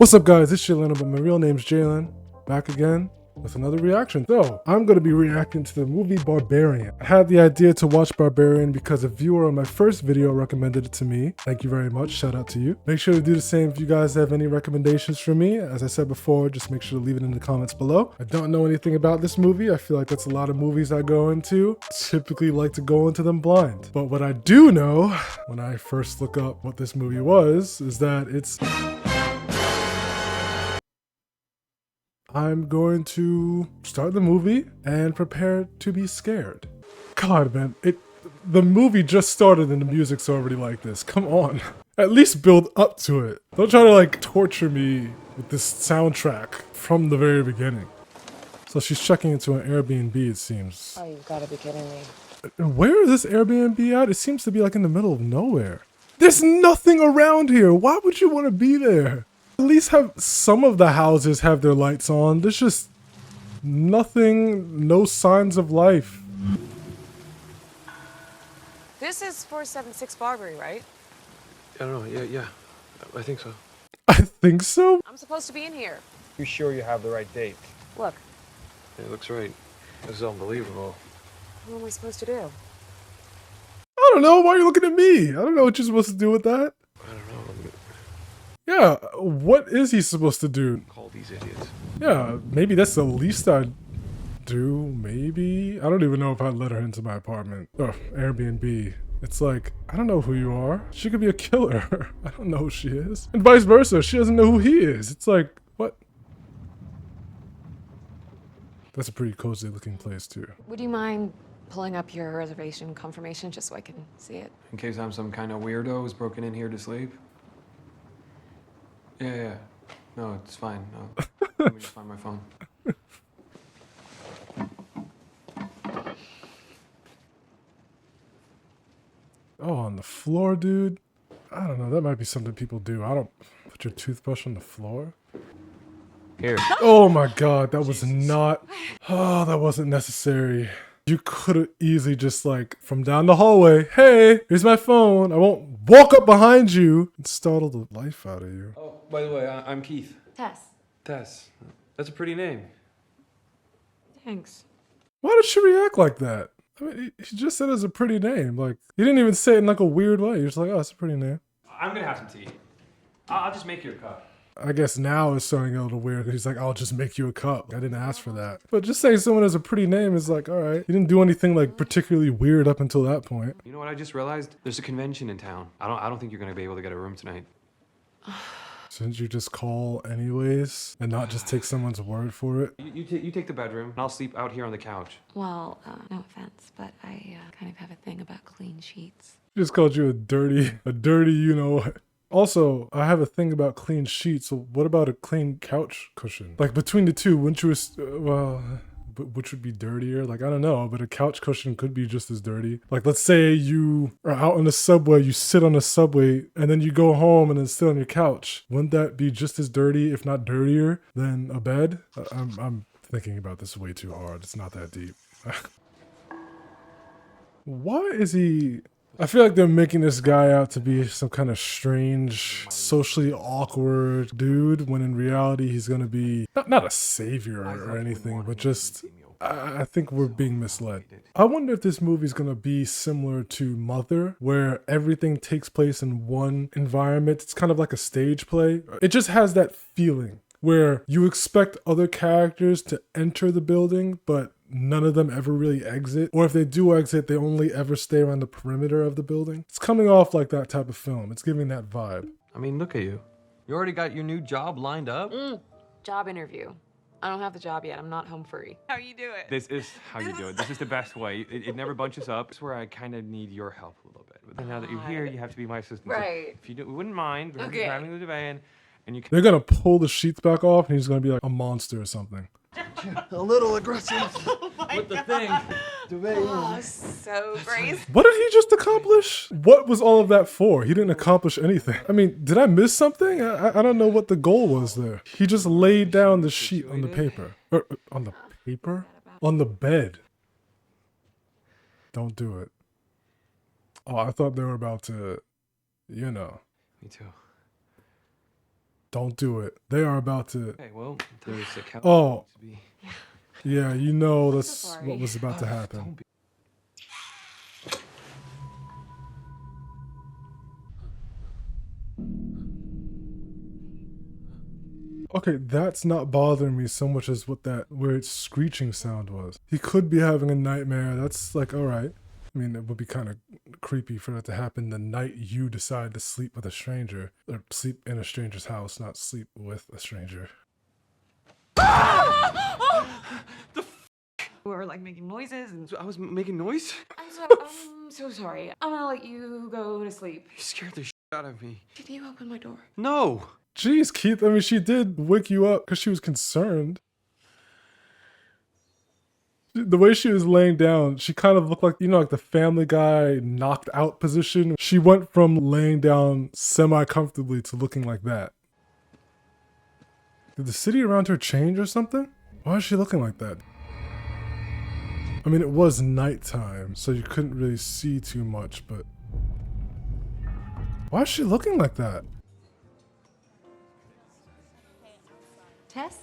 What's up guys, it's Jalen, but my real name's Jalen. Back again with another reaction. So, I'm going to be reacting to the movie Barbarian. I had the idea to watch Barbarian because a viewer on my first video recommended it to me. Thank you very much, shout out to you. Make sure to do the same if you guys have any recommendations for me. As I said before, just make sure to leave it in the comments below. I don't know anything about this movie. I feel like that's a lot of movies I go into. Typically like to go into them blind. But what I do know, when I first look up what this movie was, is that it's... I'm going to start the movie and prepare to be scared. God, man, the movie just started and the music's already like this. Come on. At least build up to it. Don't try to like torture me with this soundtrack from the very beginning. So she's checking into an Airbnb, it seems. Oh, you've got to be kidding me. Where is this Airbnb at? It seems to be like in the middle of nowhere. There's nothing around here. Why would you want to be there? At least have some of the houses have their lights on. There's just nothing, no signs of life. This is 476 Barbary, right? I don't know. Yeah. I think so. I think so? I'm supposed to be in here. You sure you have the right date? Look, It looks right. This is unbelievable. what am I supposed to do? I don't know. Why are you looking at me? I don't know what you're supposed to do with that. I don't know. Yeah, what is he supposed to do? Call these idiots. Yeah, maybe that's the least I'd do. Maybe. I don't even know if I'd let her into my apartment. Oh, Airbnb. It's like, I don't know who you are. She could be a killer. I don't know who she is. And vice versa. She doesn't know who he is. It's like, what? That's a pretty cozy looking place too. Would you mind pulling up your reservation confirmation just so I can see it? In case I'm some kind of weirdo who's broken in here to sleep? Yeah. No, it's fine. No. Let me just find my phone. Oh, on the floor, dude? I don't know. That might be something people do. I don't... Put your toothbrush on the floor? Here. Oh my god, that was not... Oh, that wasn't necessary. You could have easily just like, from down the hallway, hey, here's my phone. I won't walk up behind you and startle the life out of you. Oh, by the way, I'm Keith. Tess. Tess. That's a pretty name. Thanks. Why did she react like that? I mean, he just said it's a pretty name. Like, he didn't even say it in like a weird way. He was like, oh, it's a pretty name. I'm gonna have some tea. I'll just make you a cup. I guess now it's starting a little weird. He's like, I'll just make you a cup. I didn't ask for that. But just saying someone has a pretty name is like, all right. He didn't do anything like particularly weird up until that point. You know what I just realized? There's a convention in town. I don't think you're gonna be able to get a room tonight. Shouldn't you just call anyways and not just take someone's word for it? You take the bedroom, and I'll sleep out here on the couch. Well, no offense, but I kind of have a thing about clean sheets. He just called you a dirty, you know what. Also, I have a thing about clean sheets, so what about a clean couch cushion? Like, between the two, wouldn't you, which would be dirtier? Like, I don't know, but a couch cushion could be just as dirty. Like, let's say you are out on the subway, you sit on the subway, and then you go home and then sit on your couch. Wouldn't that be just as dirty, if not dirtier, than a bed? I'm thinking about this way too hard. It's not that deep. Why is he... I feel like they're making this guy out to be some kind of strange, socially awkward dude, when in reality he's gonna be not a savior or anything, but just, I think we're being misled. I wonder if this movie's gonna be similar to Mother, where everything takes place in one environment. It's kind of like a stage play. It just has that feeling where you expect other characters to enter the building, but none of them ever really exit. Or if they do exit, they only ever stay around the perimeter of the building. It's coming off like that type of film. It's giving that vibe. I mean, look at you. You already got your new job lined up? Job interview. I don't have the job yet. I'm not home free. How you do it? This is how you do it. This is the best way. It never bunches up. It's where I kind of need your help a little bit. But then now that you're here, you have to be my assistant. Right. So if you wouldn't mind, we're Okay. driving the van, and you can... They're gonna pull the sheets back off and he's gonna be like a monster or something. A little aggressive. With the thing. Oh, so great. What did he just accomplish? What was all of that for? He didn't accomplish anything. I mean, did I miss something? I don't know what the goal was there. He just laid down the sheet on the paper. On the paper? On the bed. Don't do it. Oh, I thought they were about to, you know. Me too. Don't do it. They are about to. Okay, well, there's a couch. Oh. To be... Yeah, you know that's So sorry. what was about to Don't happen. be... Okay, that's not bothering me so much as what that weird screeching sound was. He could be having a nightmare. That's like, all right. I mean, it would be kind of creepy for that to happen the night you decide to sleep with a stranger. Or sleep in a stranger's house, not sleep with a stranger. We were like making noises and... So I was making noise? I'm so sorry. I'm gonna let you go to sleep. You scared the shit out of me. Did you open my door? No! Jeez, Keith, I mean, she did wake you up because she was concerned. The way she was laying down, she kind of looked like, you know, like the Family Guy knocked out position. She went from laying down semi-comfortably to looking like that. Did the city around her change or something? Why is she looking like that? I mean, it was nighttime, so you couldn't really see too much, but... why is she looking like that? Tess?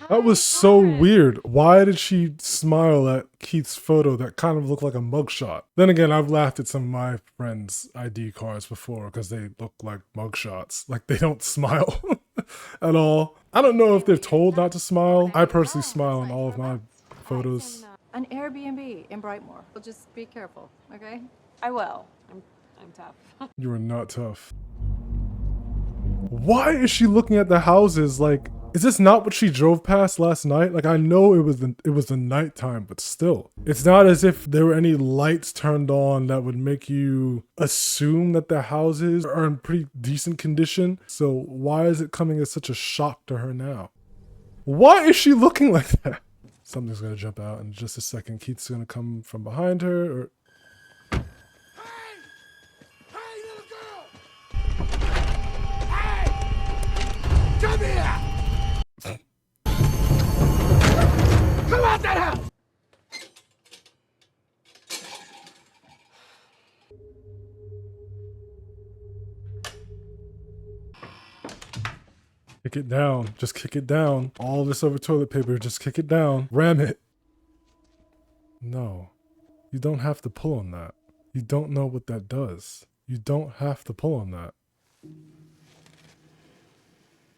That was so weird. Why did she smile at Keith's photo that kind of looked like a mugshot? Then again, I've laughed at some of my friends' ID cards before because they look like mugshots. Like they don't smile at all. I don't know if they're told not to smile. I personally smile on all of my photos. An Airbnb in Brightmoor. Well, just be careful, okay? I will. I'm tough. You are not tough. Why is she looking at the houses like... is this not what she drove past last night? Like, I know it was the nighttime, but still. It's not as if there were any lights turned on that would make you assume that the houses are in pretty decent condition. So why is it coming as such a shock to her now? Why is she looking like that? Something's gonna jump out in just a second. Keith's gonna come from behind her, or... Hey, little girl! Hey! Come here! Come out that house! Kick it down. Just kick it down. All this over toilet paper. Just kick it down. Ram it. No. You don't have to pull on that. You don't know what that does. You don't have to pull on that.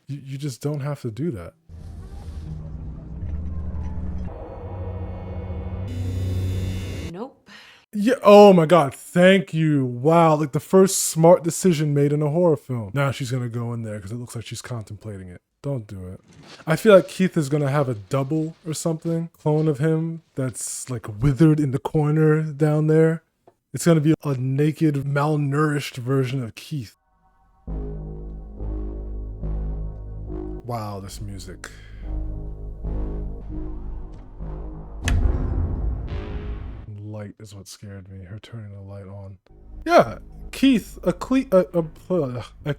You just don't have to do that. Nope. Yeah. Oh my God. Thank you. Wow. Like the first smart decision made in a horror film. Now she's going to go in there because it looks like she's contemplating it. Don't do it. I feel like Keith is going to have a double or something. Clone of him that's like withered in the corner down there. It's going to be a naked, malnourished version of Keith. Wow, this music. Light is what scared me. Her turning the light on. Yeah, Keith, a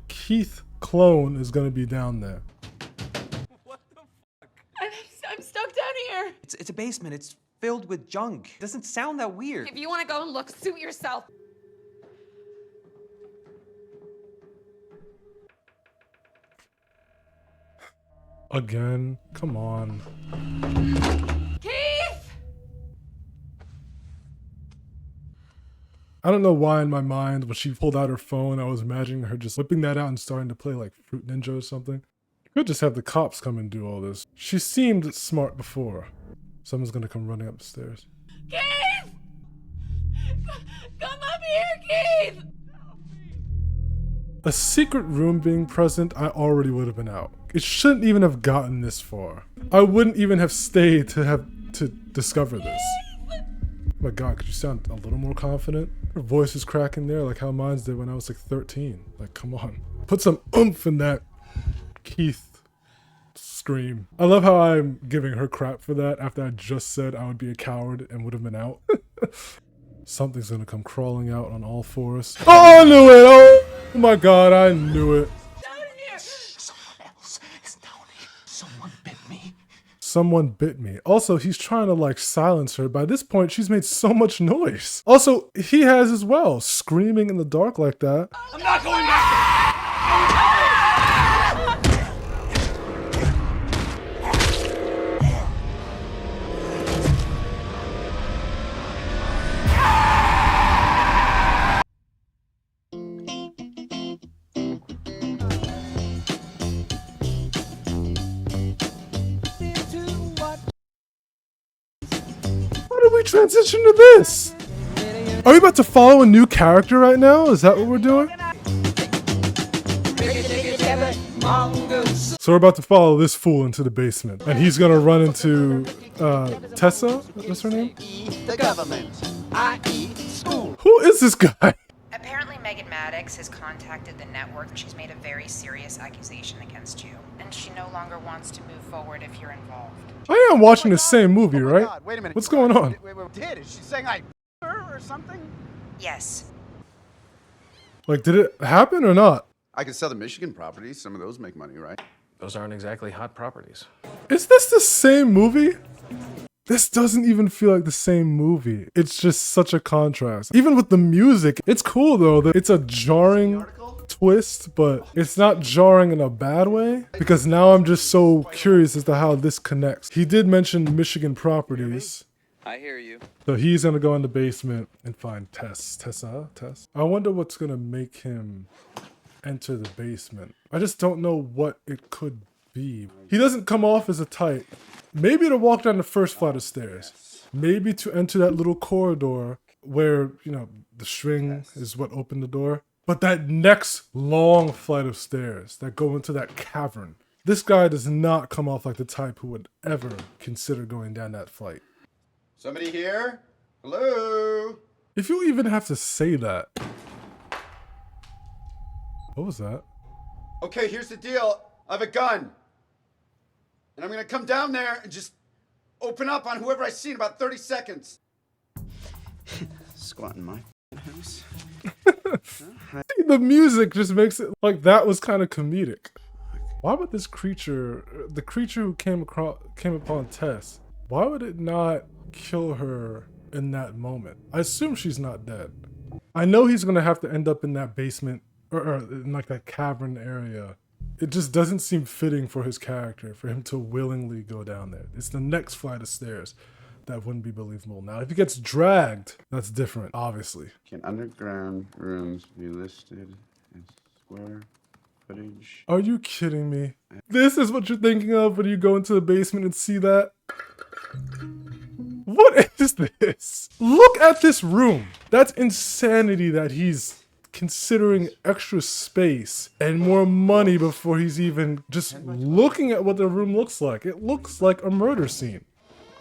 Keith clone is gonna be down there. I'm stuck down here. It's a basement. It's filled with junk. It doesn't sound that weird. If you want to go and look, suit yourself. Again? Come on. Keith! I don't know why in my mind when she pulled out her phone, I was imagining her just whipping that out and starting to play like Fruit Ninja or something. You could just have the cops come and do all this. She seemed smart before. Someone's gonna come running up the stairs. Keith! Come up here, Keith! A secret room being present, I already would have been out. It shouldn't even have gotten this far. I wouldn't even have stayed to discover this. Oh my God, could you sound a little more confident? Her voice is cracking there like how mine did when I was like 13. Like, come on. Put some oomph in that Keith scream. I love how I'm giving her crap for that after I just said I would be a coward and would have been out. Something's gonna come crawling out on all fours. Oh, I knew it! Oh my God, I knew it. Someone else is down here. Someone bit me. Someone bit me. Also, he's trying to like silence her. By this point, she's made so much noise. Also, he has as well, screaming in the dark like that. I'm not going back! we transition to this? Are we about to follow a new character right now? Is that what we're doing? So we're about to follow this fool into the basement, and he's gonna run into Tessa. What's her name? The government. I eat school. Who is this guy? Apparently, Megan Maddox has contacted the network. She's made a very serious accusation against you, and she no longer wants to move forward if you're involved. I am watching the same movie, Oh my right? God, wait a minute. What's going on? Wait, did? Is she saying I her or something? Yes. Like, did it happen or not? I could sell the Michigan properties. Some of those make money, right? Those aren't exactly hot properties. Is this the same movie? This doesn't even feel like the same movie. It's just such a contrast. Even with the music, it's cool though. That it's a jarring twist, but it's not jarring in a bad way. Because now I'm just so curious as to how this connects. He did mention Michigan properties. I hear you. So he's gonna go in the basement and find Tess. I wonder what's gonna make him enter the basement. I just don't know what it could be. He doesn't come off as a type. Maybe to walk down the first flight of stairs. Maybe to enter that little corridor where, you know, the string is what opened the door. But that next long flight of stairs that go into that cavern. This guy does not come off like the type who would ever consider going down that flight. Somebody here? Hello? If you even have to say that. What was that? Okay, here's the deal. I have a gun. And I'm gonna come down there and just open up on whoever I see in about 30 seconds. Squat in my house. The music just makes it like that was kind of comedic. Why would this creature, the creature who came upon Tess, why would it not kill her in that moment? I assume she's not dead. I know he's gonna have to end up in that basement or in like that cavern area. It just doesn't seem fitting for his character, for him to willingly go down there. It's the next flight of stairs that wouldn't be believable. Now, if he gets dragged, that's different, obviously. Can underground rooms be listed as square footage? Are you kidding me? This is what you're thinking of when you go into the basement and see that? What is this? Look at this room. That's insanity that he's considering extra space and more money before he's even just looking at what the room looks like. It looks like a murder scene.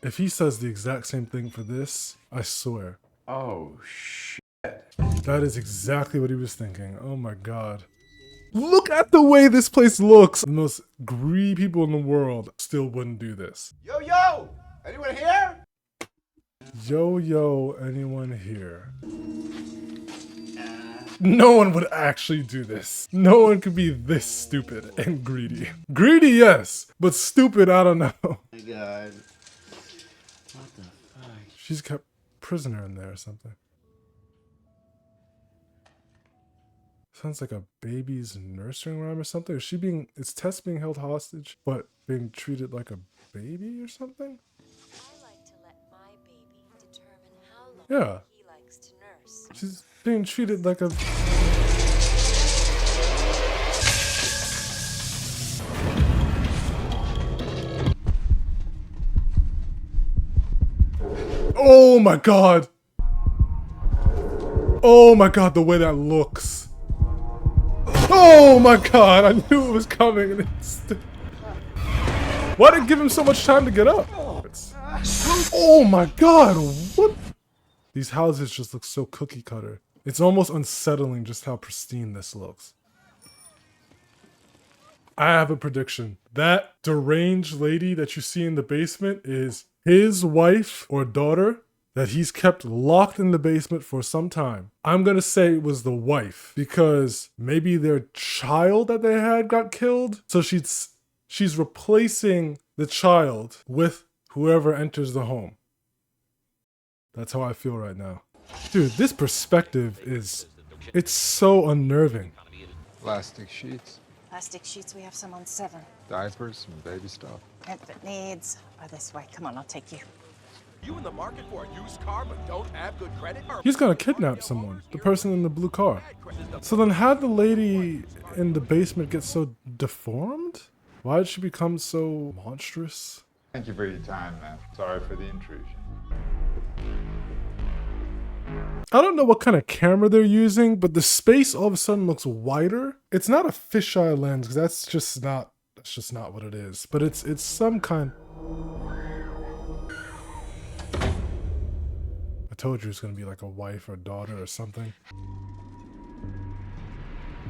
If he says the exact same thing for this, I swear. Oh, shit. That is exactly what he was thinking. Oh my God. Look at the way this place looks. The most greedy people in the world still wouldn't do this. Yo, yo! Anyone here? Yo, anyone here? No one would actually do this. No one could be this stupid and greedy. Greedy, yes, but stupid, I don't know. Oh my God. What the fuck? She's kept prisoner in there or something. Sounds like a baby's nursery rhyme or something. Is Tess being held hostage, but being treated like a baby or something? I like to let my baby determine how long Yeah. he likes to nurse. She's being treated like a... Oh my God. Oh my God, the way that looks. Oh my God, I knew it was coming and it's... Why did it give him so much time to get up? Oh my God, what? These houses just look so cookie cutter. It's almost unsettling just how pristine this looks. I have a prediction. That deranged lady that you see in the basement is his wife or daughter that he's kept locked in the basement for some time. I'm gonna say it was the wife because maybe their child that they had got killed. So she's replacing the child with whoever enters the home. That's how I feel right now. Dude, this perspective it's so unnerving. Plastic sheets, Plastic sheets, we have some on 7. diapers, and baby stuff. Infant needs are this way. Come on, I'll take you. You in the market for a used car but don't have good credit? He's gonna kidnap someone, the person in the blue car. So then how'd the lady in the basement get so deformed? Why did she become so monstrous? Thank you for your time, man. Sorry for the intrusion. I don't know what kind of camera they're using, but the space all of a sudden looks wider. It's not a fisheye lens, because that's just not what it is. But it's some kind. I told you it's gonna be like a wife or daughter or something.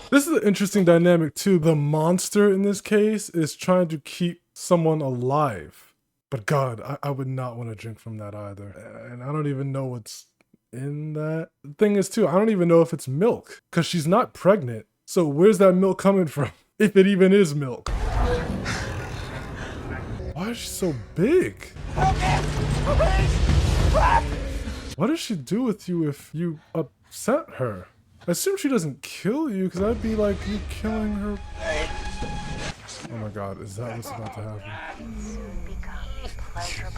This is an interesting dynamic too. The monster in this case is trying to keep someone alive. But God, I would not want to drink from that either. And I don't even know what's in that. The thing is too, I don't even know if it's milk. Because she's not pregnant. So where's that milk coming from? If it even is milk. Why is she so big? What does she do with you if you upset her? I assume she doesn't kill you, because that'd be like you killing her. Oh my God, is that what's about to happen?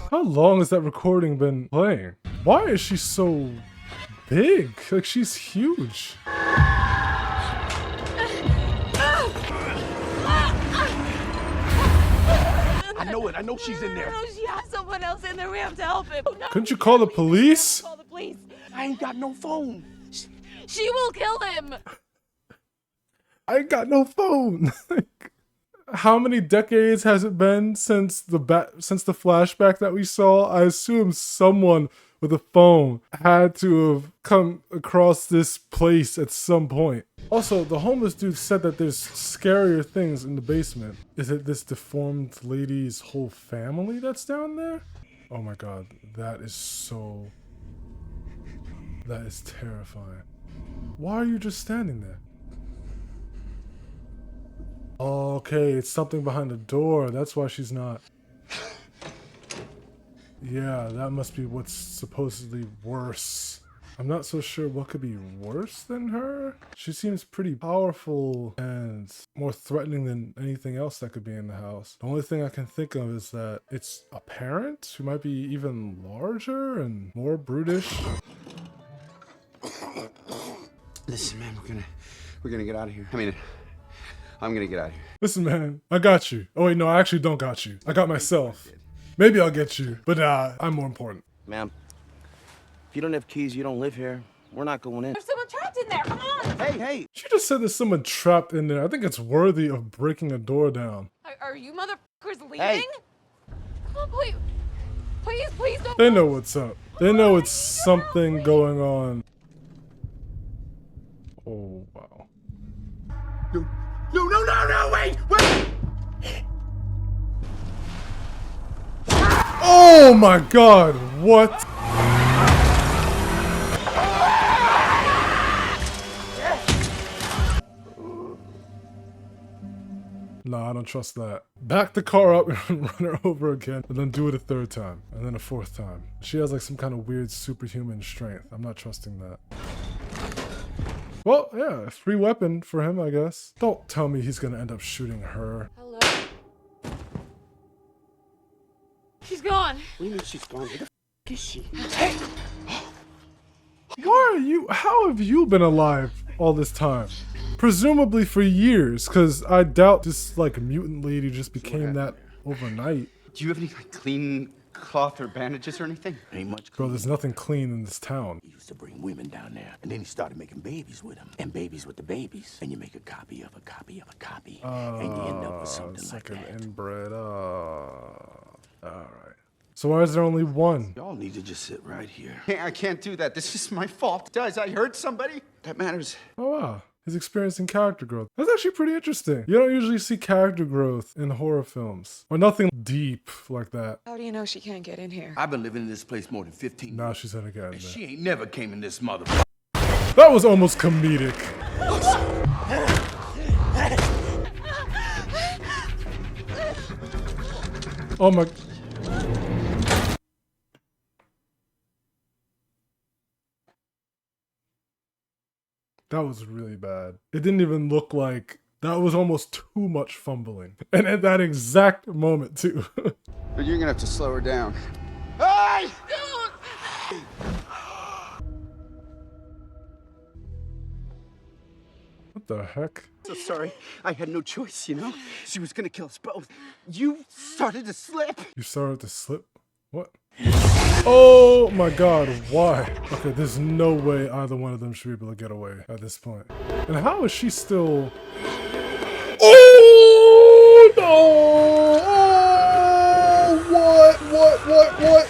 How long has that recording been playing? Why is she so big? Like, she's huge. I know it. I know she's in there. No, she has someone else in there. We have to help him. No, Couldn't you call the police? call the police. I ain't got no phone. She will kill him. I ain't got no phone. How many decades has it been since the flashback that we saw? I assume someone with a phone had to have come across this place at some point. Also, the homeless dude said that there's scarier things in the basement. Is it this deformed lady's whole family that's down there? Oh my God, that is terrifying. Why are you just standing there? Okay, it's something behind the door. That's why she's not. Yeah, that must be what's supposedly worse. I'm not so sure what could be worse than her. She seems pretty powerful and more threatening than anything else that could be in the house. The only thing I can think of is that it's a parent who might be even larger and more brutish. Listen, man, we're gonna get out of here. I mean, I'm gonna get out of here. Listen, man, I got you. Oh wait, no, I actually don't got you. I got myself. Maybe I'll get you, but I'm more important. Ma'am, if you don't have keys, you don't live here. We're not going in. There's someone trapped in there. Come on. Hey. She just said there's someone trapped in there. I think it's worthy of breaking a door down. Are you motherfuckers leaving? Hey. Come on, please. Please don't. They know what's up. They know it's something going on. Oh, wow. No, wait! Oh my God, what? Nah, I don't trust that. Back the car up and run her over again, and then do it a third time, and then a fourth time. She has like some kind of weird superhuman strength. I'm not trusting that. Well, yeah, a free weapon for him, I guess. Don't tell me he's gonna end up shooting her. Hello. She's gone. What do you mean she's gone? Where the f is she? How have you been alive all this time? Presumably for years, because I doubt this like mutant lady just became that overnight. Do you have any like clean cloth or bandages or anything? Ain't much. Bro, there's nothing clean in this town. He used to bring women down there, and then he started making babies with them, and babies with the babies, and you make a copy of a copy of a copy, and you end up with something it's like an that. inbred. Alright. So why is there only one? Y'all need to just sit right here. Hey, I can't do that. This is my fault. Does I hurt somebody? That matters. Oh wow. He's experiencing character growth. That's actually pretty interesting. You don't usually see character growth in horror films. Or nothing deep like that. How do you know she can't get in here? I've been living in this place more than 15 years. Now she's gonna get in And there. she ain't never came in this mother. That was almost comedic. Oh my... That was really bad. It didn't even look like... That was almost too much fumbling. And at that exact moment, too. But you're gonna have to slow her down. Hey! What the heck? So sorry. I had no choice, you know? She was gonna kill us both. You started to slip. You started to slip? What? Oh my god, why? Okay, there's no way either one of them should be able to get away at this point. And how is she still... Oh no! Oh, what?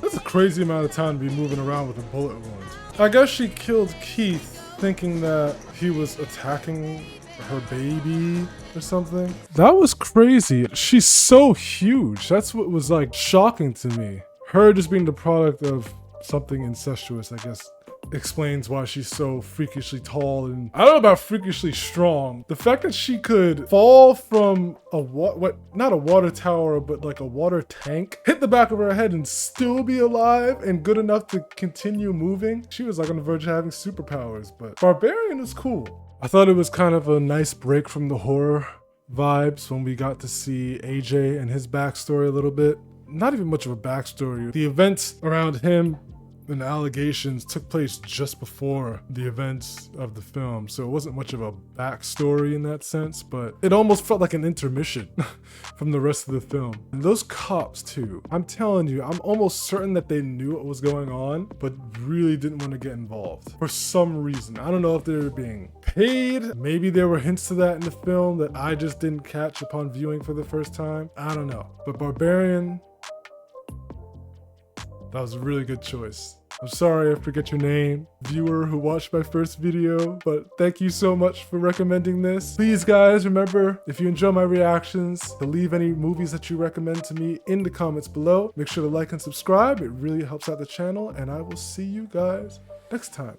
That's a crazy amount of time to be moving around with a bullet wound. I guess she killed Keith thinking that he was attacking her baby or something. That was crazy. She's so huge. That's what was like shocking to me. Her just being the product of something incestuous, I guess, explains why she's so freakishly tall and I don't know about freakishly strong. The fact that she could fall from a not a water tower, but like a water tank, hit the back of her head and still be alive and good enough to continue moving. She was like on the verge of having superpowers, but Barbarian was cool. I thought it was kind of a nice break from the horror vibes when we got to see AJ and his backstory a little bit. Not even much of a backstory. The events around him and the allegations took place just before the events of the film, so it wasn't much of a backstory in that sense, but it almost felt like an intermission from the rest of the film. And those cops too, I'm telling you, I'm almost certain that they knew what was going on, but really didn't want to get involved for some reason. I don't know if they were being paid, maybe there were hints to that in the film that I just didn't catch upon viewing for the first time. I don't know, but Barbarian, that was a really good choice. I'm sorry I forget your name, viewer who watched my first video, but thank you so much for recommending this. Please guys, remember, if you enjoy my reactions, to leave any movies that you recommend to me in the comments below. Make sure to like and subscribe, it really helps out the channel, and I will see you guys next time.